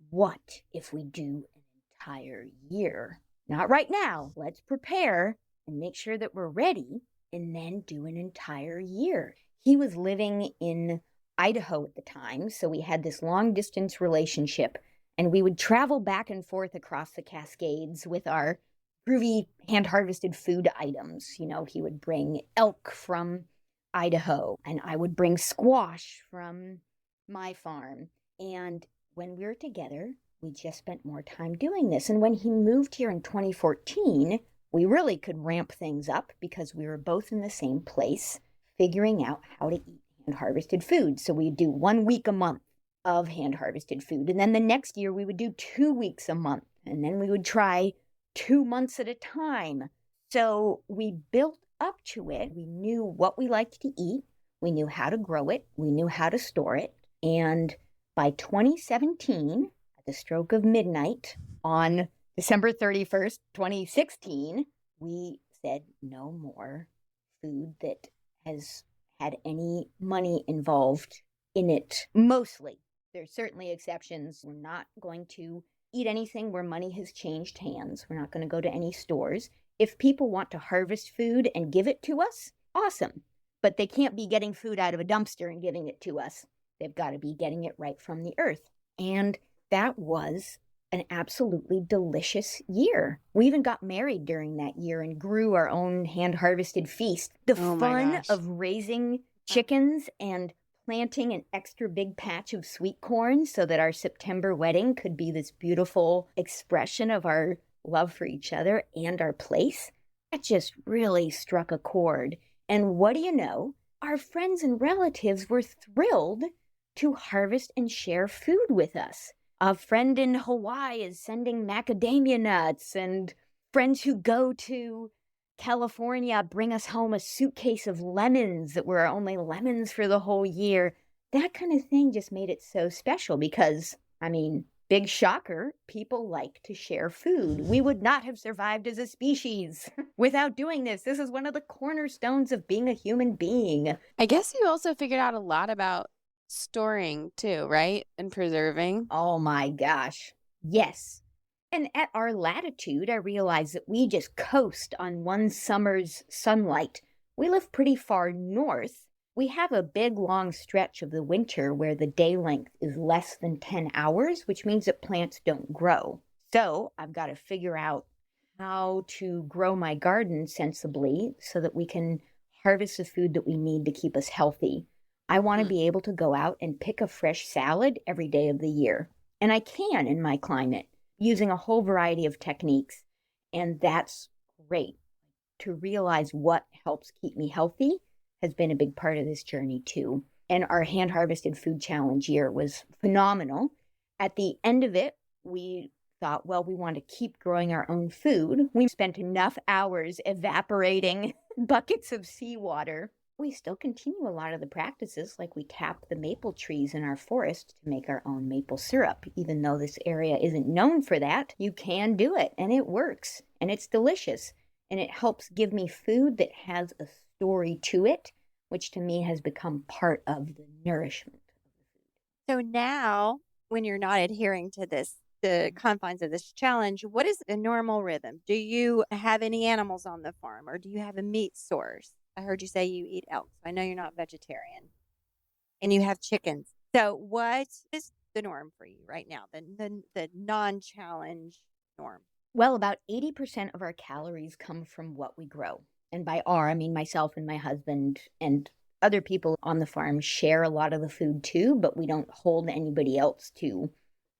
what if we do an entire year? Not right now. Let's prepare and make sure that we're ready and then do an entire year. He was living in Idaho at the time, so we had this long distance relationship, and we would travel back and forth across the Cascades with our groovy hand-harvested food items. He would bring elk from Idaho, and I would bring squash from my farm. And when we were together, we just spent more time doing this. And when he moved here in 2014, we really could ramp things up because we were both in the same place, figuring out how to eat hand-harvested food. So we'd do 1 week a month of hand-harvested food. And then the next year we would do 2 weeks a month. And then we would try 2 months at a time. So we built up to it. We knew what we liked to eat. We knew how to grow it. We knew how to store it. And by 2017, at the stroke of midnight on December 31st, 2016, we said no more food that has had any money involved in it. Mostly. There's certainly exceptions. We're not going to eat anything where money has changed hands. We're not going to go to any stores. If people want to harvest food and give it to us, awesome. But they can't be getting food out of a dumpster and giving it to us. They've got to be getting it right from the earth. And that was an absolutely delicious year. We even got married during that year and grew our own hand-harvested feast. The fun of raising chickens and planting an extra big patch of sweet corn so that our September wedding could be this beautiful expression of our love for each other and our place. That just really struck a chord. And what do you know? Our friends and relatives were thrilled to harvest and share food with us. A friend in Hawaii is sending macadamia nuts, and friends who go to California bring us home a suitcase of lemons that were our only lemons for the whole year. That kind of thing just made it so special because, big shocker, people like to share food. We would not have survived as a species without doing this. This is one of the cornerstones of being a human being. I guess you also figured out a lot about storing too, right? And preserving. Oh my gosh. Yes. And at our latitude, I realized that we just coast on one summer's sunlight. We live pretty far north. We have a big long stretch of the winter where the day length is less than 10 hours, which means that plants don't grow. So I've got to figure out how to grow my garden sensibly so that we can harvest the food that we need to keep us healthy. I want to be able to go out and pick a fresh salad every day of the year. And I can in my climate using a whole variety of techniques. And that's great. To realize what helps keep me healthy has been a big part of this journey too. And our hand harvested food challenge year was phenomenal. At the end of it, we thought, well, we want to keep growing our own food. We spent enough hours evaporating buckets of seawater. We still continue a lot of the practices, like we tap the maple trees in our forest to make our own maple syrup. Even though this area isn't known for that, you can do it, and it works, and it's delicious. And it helps give me food that has a story to it, which to me has become part of the nourishment. So now, when you're not adhering to the confines of this challenge, what is the normal rhythm? Do you have any animals on the farm, or do you have a meat source? I heard you say you eat elk, so I know you're not vegetarian. And you have chickens. So what is the norm for you right now, the non-challenge norm? Well, about 80% of our calories come from what we grow. And by our, I mean myself and my husband and other people on the farm share a lot of the food too, but we don't hold anybody else to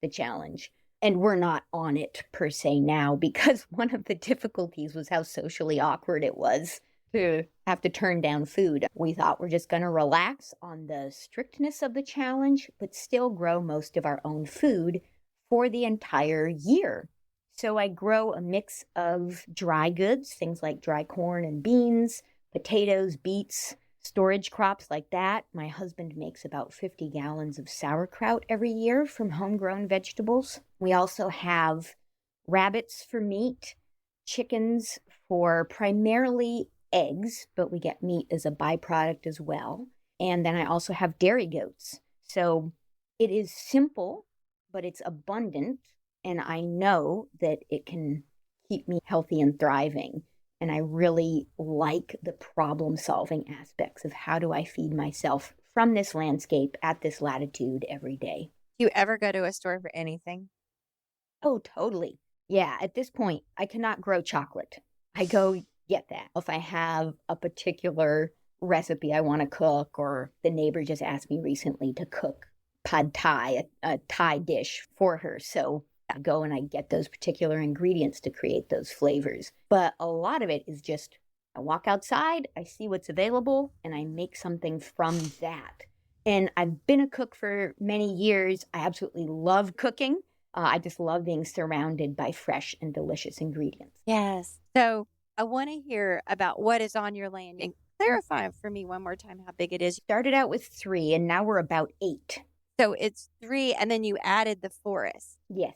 the challenge. And we're not on it per se now because one of the difficulties was how socially awkward it was to have to turn down food. We thought we're just going to relax on the strictness of the challenge, but still grow most of our own food for the entire year. So I grow a mix of dry goods, things like dry corn and beans, potatoes, beets, storage crops like that. My husband makes about 50 gallons of sauerkraut every year from homegrown vegetables. We also have rabbits for meat, chickens for primarily eggs, but we get meat as a byproduct as well. And then I also have dairy goats. So it is simple, but it's abundant. And I know that it can keep me healthy and thriving. And I really like the problem-solving aspects of how do I feed myself from this landscape at this latitude every day. Do you ever go to a store for anything? Oh, totally. Yeah, at this point, I cannot grow chocolate. I go get that. If I have a particular recipe I want to cook, or the neighbor just asked me recently to cook pad thai, a Thai dish for her. So I go and I get those particular ingredients to create those flavors. But a lot of it is just, I walk outside, I see what's available, and I make something from that. And I've been a cook for many years. I absolutely love cooking. I just love being surrounded by fresh and delicious ingredients. Yes. So I want to hear about what is on your land and clarify for me one more time how big it is. Started out with 3, and now we're about 8. So it's 3, and then you added the forest. Yes.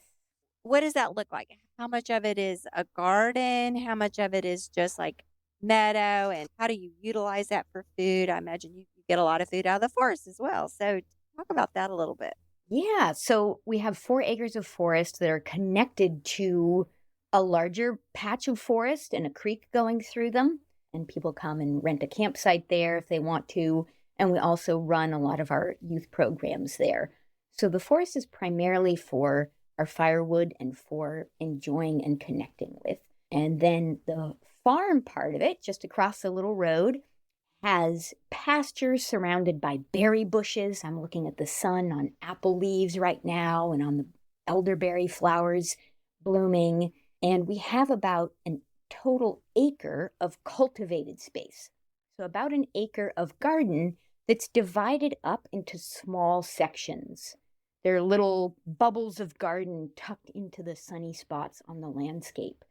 What does that look like? How much of it is a garden? How much of it is just like meadow? And how do you utilize that for food? I imagine you get a lot of food out of the forest as well. So talk about that a little bit. Yeah. So we have 4 acres of forest that are connected to a larger patch of forest and a creek going through them. And people come and rent a campsite there if they want to. And we also run a lot of our youth programs there. So the forest is primarily for our firewood and for enjoying and connecting with. And then the farm part of it, just across the little road, has pasture surrounded by berry bushes. I'm looking at the sun on apple leaves right now and on the elderberry flowers blooming. And we have about a total acre of cultivated space. So about an acre of garden that's divided up into small sections. There are little bubbles of garden tucked into the sunny spots on the landscape.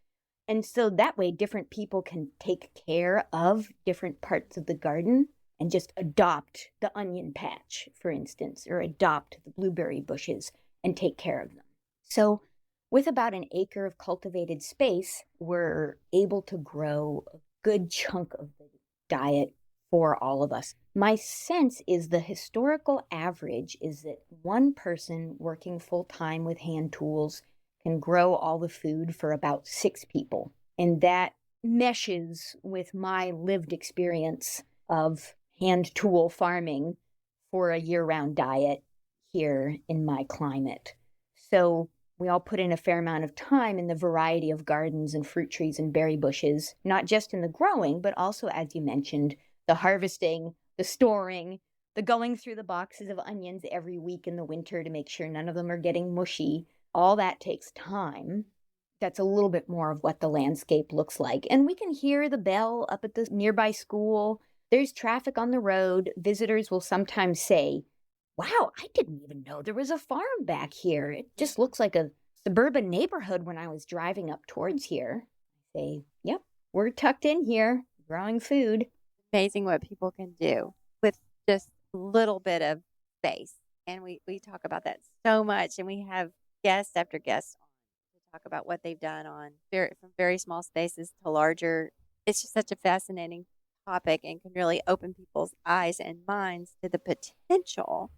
And so that way, different people can take care of different parts of the garden and just adopt the onion patch, for instance, or adopt the blueberry bushes and take care of them. So with about an acre of cultivated space, we're able to grow a good chunk of the diet for all of us. My sense is the historical average is that one person working full-time with hand tools can grow all the food for about 6 people. And that meshes with my lived experience of hand tool farming for a year-round diet here in my climate. So we all put in a fair amount of time in the variety of gardens and fruit trees and berry bushes, not just in the growing, but also, as you mentioned, the harvesting, the storing, the going through the boxes of onions every week in the winter to make sure none of them are getting mushy. All that takes time. That's a little bit more of what the landscape looks like. And we can hear the bell up at the nearby school. There's traffic on the road. Visitors will sometimes say, wow, I didn't even know there was a farm back here. It just looks like a suburban neighborhood when I was driving up towards here. I say, yep, we're tucked in here, growing food. Amazing what people can do with just a little bit of space. And we talk about that so much, and we have guest after guest on to talk about what they've done on from very small spaces to larger. It's just such a fascinating topic and can really open people's eyes and minds to the potential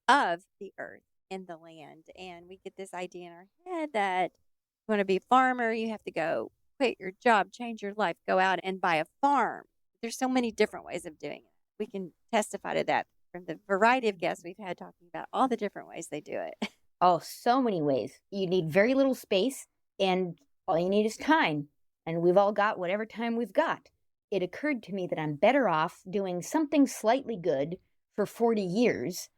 of the earth and the land. And we get this idea in our head that you want to be a farmer, you have to go quit your job, change your life, go out and buy a farm. There's so many different ways of doing it. We can testify to that from the variety of guests we've had talking about all the different ways they do it. Oh, so many ways. You need very little space, and all you need is time. And we've all got whatever time we've got. It occurred to me that I'm better off doing something slightly good for 40 years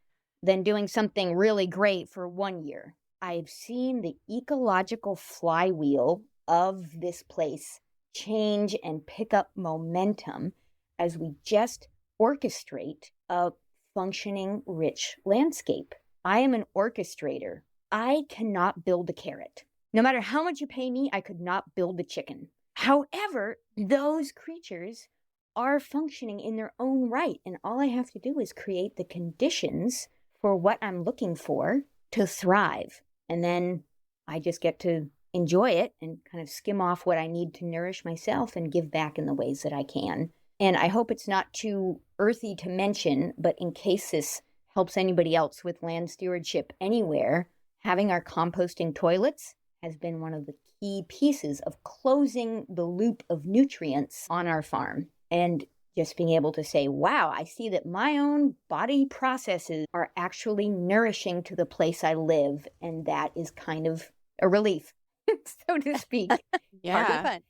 than doing something really great for 1 year. I've seen the ecological flywheel of this place change and pick up momentum as we just orchestrate a functioning, rich landscape. I am an orchestrator. I cannot build a carrot. No matter how much you pay me, I could not build a chicken. However, those creatures are functioning in their own right, and all I have to do is create the conditions for what I'm looking for to thrive. And then I just get to enjoy it and kind of skim off what I need to nourish myself and give back in the ways that I can. And I hope it's not too earthy to mention, but in case this helps anybody else with land stewardship anywhere, having our composting toilets has been one of the key pieces of closing the loop of nutrients on our farm. And just being able to say, wow, I see that my own body processes are actually nourishing to the place I live. And that is kind of a relief, so to speak. Yeah. Fun.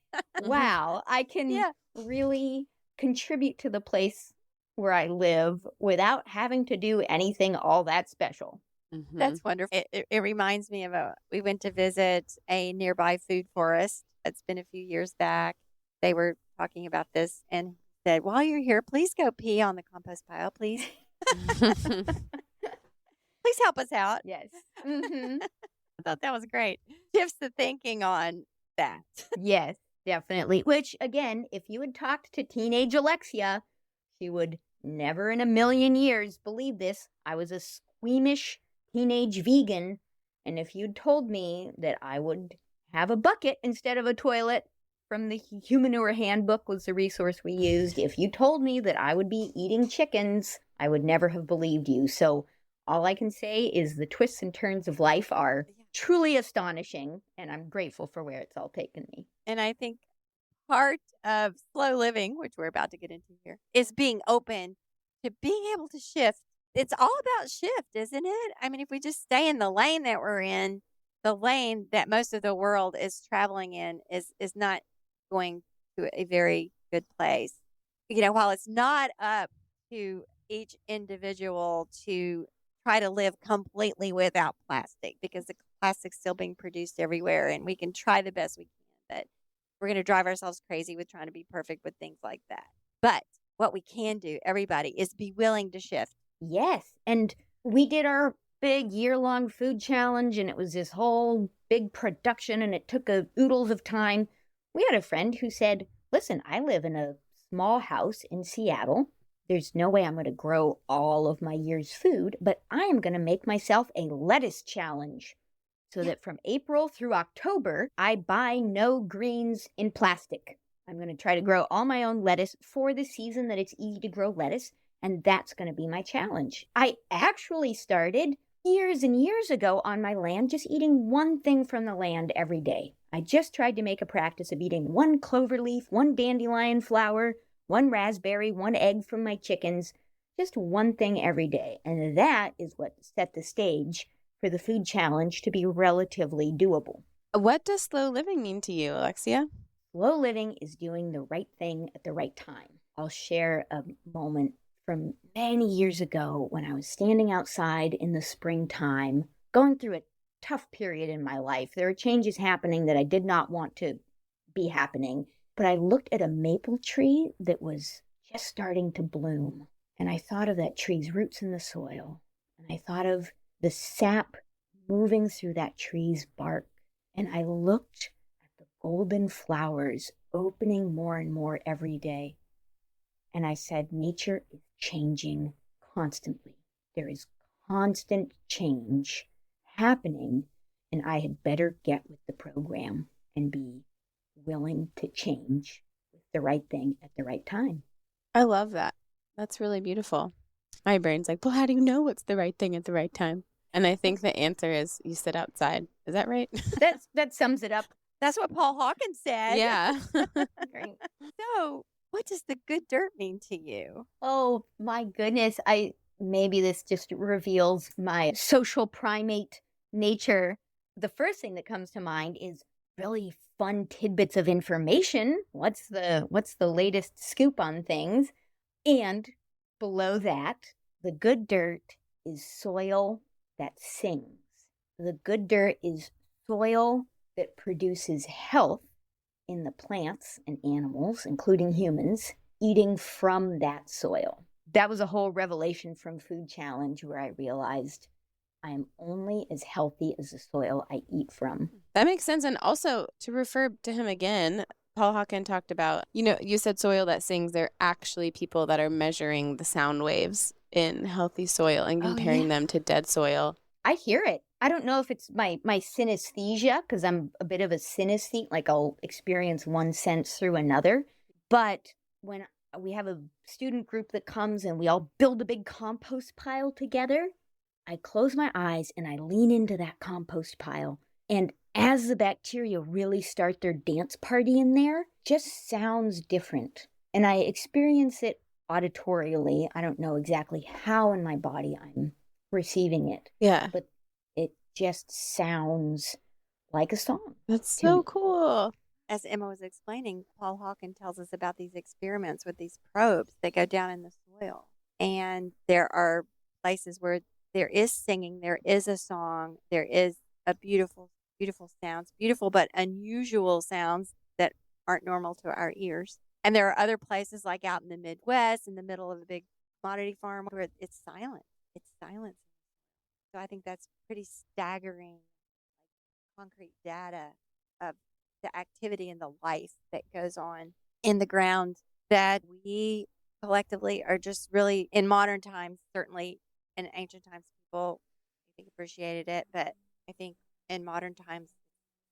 Wow, I can really contribute to the place where I live without having to do anything all that special. Mm-hmm. That's wonderful. It reminds me of we went to visit a nearby food forest. It's been a few years back. They were talking about this and said, while you're here, please go pee on the compost pile, please. Please help us out. Yes. Mm-hmm. I thought that was great. Shifts the thinking on that. Yes, definitely. Which, again, if you had talked to teenage Alexia, she would never in a million years believe this. I was a squeamish teenage vegan, and if you'd told me that I would have a bucket instead of a toilet, from the Humanure Handbook was the resource we used, if you told me that I would be eating chickens, I would never have believed you. So all I can say is the twists and turns of life are truly astonishing, and I'm grateful for where it's all taken me. And I think part of slow living, which we're about to get into here, is being open to being able to shift. It's all about shift, isn't it? I mean, if we just stay in the lane that we're in, the lane that most of the world is traveling in is not going to a very good place. while it's not up to each individual to try to live completely without plastic, because the plastic's still being produced everywhere, and we can try the best we can, but we're going to drive ourselves crazy with trying to be perfect with things like that. But what we can do, everybody, is be willing to shift. Yes. And we did our big year-long food challenge, and it was this whole big production, and it took oodles of time. We had a friend who said, listen, I live in a small house in Seattle. There's no way I'm going to grow all of my year's food, but I am going to make myself a lettuce challenge so that from April through October, I buy no greens in plastic. I'm going to try to grow all my own lettuce for the season that it's easy to grow lettuce, and that's going to be my challenge. I actually started years and years ago on my land just eating one thing from the land every day. I just tried to make a practice of eating one clover leaf, one dandelion flower, one raspberry, one egg from my chickens, just one thing every day. And that is what set the stage for the food challenge to be relatively doable. What does slow living mean to you, Alexia? Slow living is doing the right thing at the right time. I'll share a moment from many years ago when I was standing outside in the springtime, going through a tough period in my life. There are changes happening that I did not want to be happening, but I looked at a maple tree that was just starting to bloom, and I thought of that tree's roots in the soil, and I thought of the sap moving through that tree's bark, and I looked at the golden flowers opening more and more every day, and I said, nature is changing constantly. There is constant change happening, and I had better get with the program and be willing to change with the right thing at the right time. I love that. That's really beautiful. My brain's like, well, how do you know what's the right thing at the right time? And I think the answer is you sit outside. Is that right? That sums it up. That's what Paul Hawkins said. Yeah. Great. So, what does the good dirt mean to you? Oh my goodness. Maybe this just reveals my social primate nature. The first thing that comes to mind is really fun tidbits of information. What's the latest scoop on things? And below that, the good dirt is soil that sings. The good dirt is soil that produces health in the plants and animals, including humans, eating from that soil. That was a whole revelation from Food Challenge where I realized I am only as healthy as the soil I eat from. That makes sense. And also, to refer to him again, Paul Hawkins talked about, you said soil that sings. They're actually people that are measuring the sound waves in healthy soil and comparing them to dead soil. I hear it. I don't know if it's my synesthesia, because I'm a bit of a synesthete, like I'll experience one sense through another. But when we have a student group that comes and we all build a big compost pile together, I close my eyes and I lean into that compost pile. And as the bacteria really start their dance party in there, just sounds different. And I experience it auditorially. I don't know exactly how in my body I'm receiving it. Yeah. But it just sounds like a song. That's so me. cool. As Emma was explaining, Paul Hawkins tells us about these experiments with these probes that go down in the soil. And there are places where there is singing, there is a song, there is a beautiful, beautiful sounds, beautiful but unusual sounds that aren't normal to our ears. And there are other places like out in the Midwest, in the middle of a big commodity farm, where it's silent. It's silence. So I think that's pretty staggering, concrete data of the activity and the life that goes on in the ground that we collectively are just really, in modern times, certainly in ancient times, people, I think, appreciated it. But I think in modern times,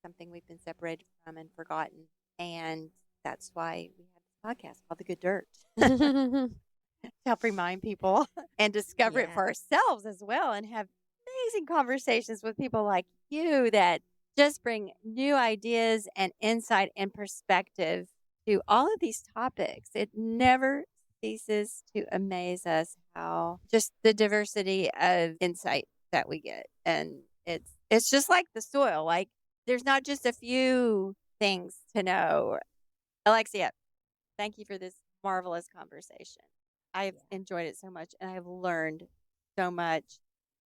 something we've been separated from and forgotten. And that's why we have this podcast called The Good Dirt. To help remind people and discover it for ourselves as well, and have amazing conversations with people like you that just bring new ideas and insight and perspective to all of these topics. It never ceases to amaze us how just the diversity of insight that we get. And it's just like the soil. Like, there's not just a few things to know. Alexia, thank you for this marvelous conversation. I've enjoyed it so much, and I've learned so much,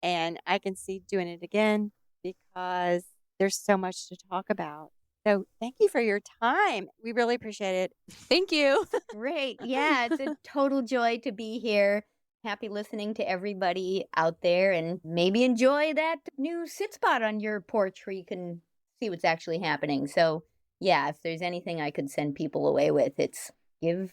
and I can see doing it again because there's so much to talk about. So thank you for your time. We really appreciate it. Thank you. Great. Yeah, it's a total joy to be here. Happy listening to everybody out there, and maybe enjoy that new sit spot on your porch where you can see what's actually happening. So yeah, if there's anything I could send people away with, it's give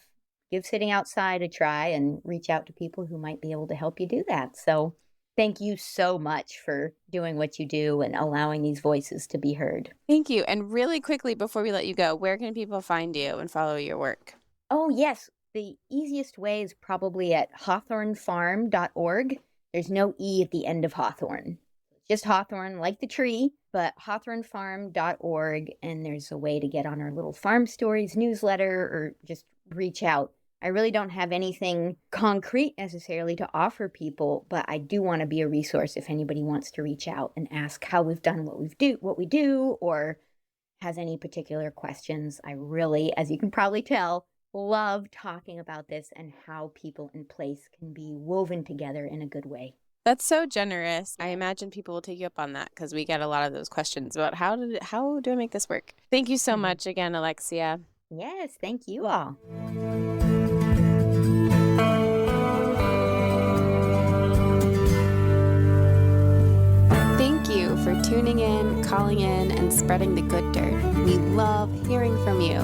sitting outside a try and reach out to people who might be able to help you do that. So thank you so much for doing what you do and allowing these voices to be heard. Thank you. And really quickly, before we let you go, where can people find you and follow your work? Oh, yes. The easiest way is probably at hawthornefarm.org. There's no E at the end of Hawthorne. Just Hawthorne, like the tree, but hawthornefarm.org. And there's a way to get on our little Farm Stories newsletter or just reach out. I really don't have anything concrete necessarily to offer people, but I do want to be a resource if anybody wants to reach out and ask how we've done what we do, or has any particular questions. I really, as you can probably tell, love talking about this and how people and place can be woven together in a good way. That's so generous. I imagine people will take you up on that because we get a lot of those questions about how do I make this work? Thank you so much again, Alexia. Yes, thank you all. Thank you for tuning in, calling in, and spreading the good dirt. We love hearing from you.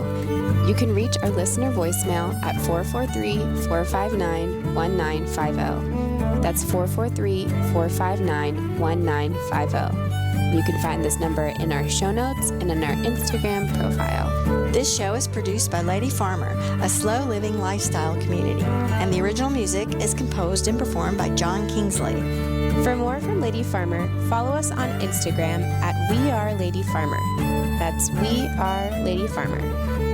You can reach our listener voicemail at 443-459-1950. That's 443-459-1950. You can find this number in our show notes and in our Instagram profile. This show is produced by Lady Farmer, a slow living lifestyle community, and the original music is composed and performed by John Kingsley. For more from Lady Farmer, follow us on Instagram at We Are Lady Farmer. That's We Are Lady Farmer.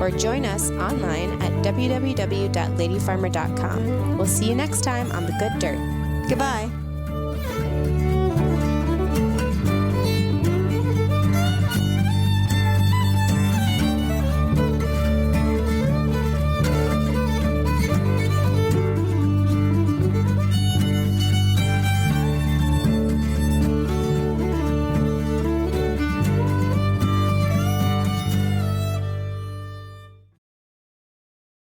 Or join us online at www.ladyfarmer.com. We'll see you next time on The Good Dirt. Goodbye.